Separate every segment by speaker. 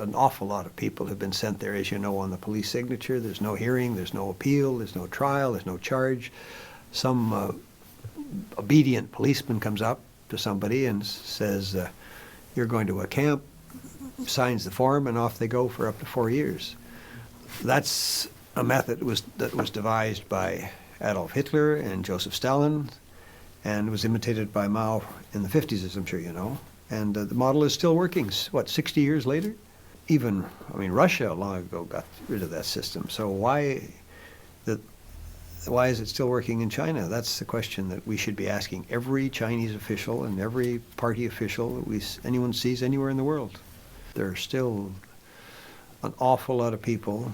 Speaker 1: an awful lot of people have been sent there, as you know, on the police signature. There's no hearing, there's no appeal, there's no trial, there's no charge. Some obedient policeman comes up to somebody and says, you're going to a camp, signs the form, and off they go for up to 4 years. That's a method that was devised by Adolf Hitler and Joseph Stalin, and was imitated by Mao in the 50s, as I'm sure you know. And the model is still working, what, 60 years later? Even, Russia long ago got rid of that system. So why is it still working in China? That's the question that we should be asking every Chinese official and every party official that anyone sees anywhere in the world. There are still an awful lot of people,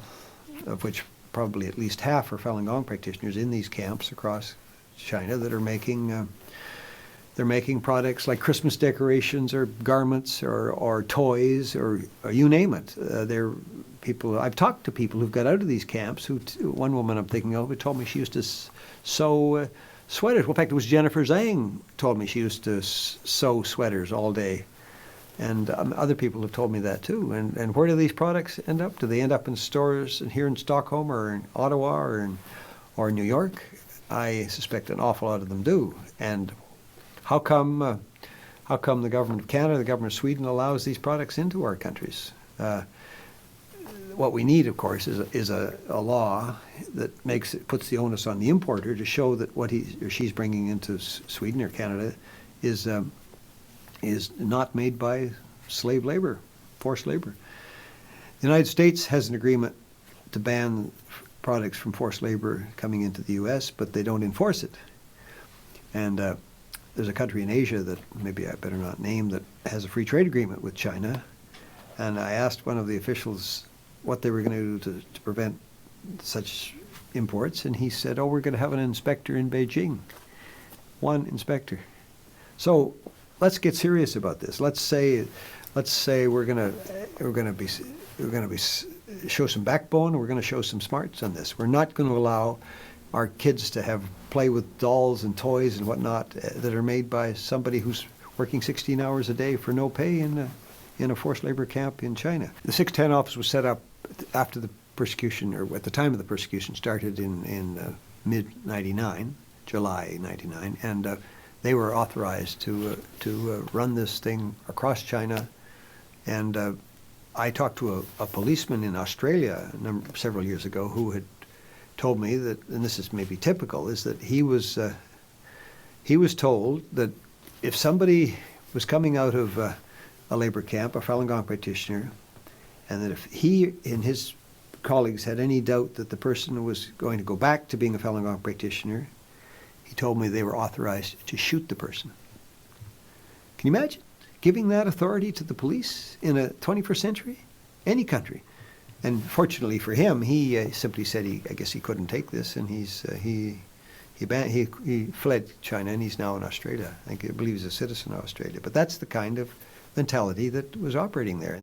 Speaker 1: of which probably at least half are Falun Gong practitioners in these camps across China, that are making they're making products like Christmas decorations or garments or toys or you name it. They're people. I've talked to people who've got out of these camps. One woman I'm thinking of who told me she used to sew sweaters. Well, in fact, it was Jennifer Zhang told me she used to sew sweaters all day. And other people have told me that too. And where do these products end up? Do they end up in stores here in Stockholm or in Ottawa or New York? I suspect an awful lot of them do. And how come the government of Canada, the government of Sweden allows these products into our countries? What we need, of course, is a law that puts the onus on the importer to show that what he or she's bringing into Sweden or Canada is not made by slave labor, forced labor. The United States has an agreement to ban products from forced labor coming into the U.S., but they don't enforce it. And there's a country in Asia that maybe I better not name that has a free trade agreement with China. And I asked one of the officials what they were going to do to prevent such imports, and he said, we're going to have an inspector in Beijing. One inspector. So let's get serious about this. Let's say we're going to show some backbone. We're going to show some smarts on this. We're not going to allow our kids to play with dolls and toys and whatnot that are made by somebody who's working 16 hours a day for no pay in a forced labor camp in China. The 610 office was set up after the persecution, or at the time of the persecution, started in mid-99, July 99, and they were authorized to run this thing across China. And I talked to a policeman in Australia several years ago who had told me that, and this is maybe typical, is that he was told that if somebody was coming out of a labor camp, a Falun Gong practitioner, and that if he and his colleagues had any doubt that the person was going to go back to being a Falun Gong practitioner, he told me they were authorized to shoot the person. Can you imagine giving that authority to the police in a 21st century? Any country. And fortunately for him, he simply said I guess he couldn't take this, and he fled China, and he's now in Australia. I believe he's a citizen of Australia. But that's the kind of mentality that was operating there.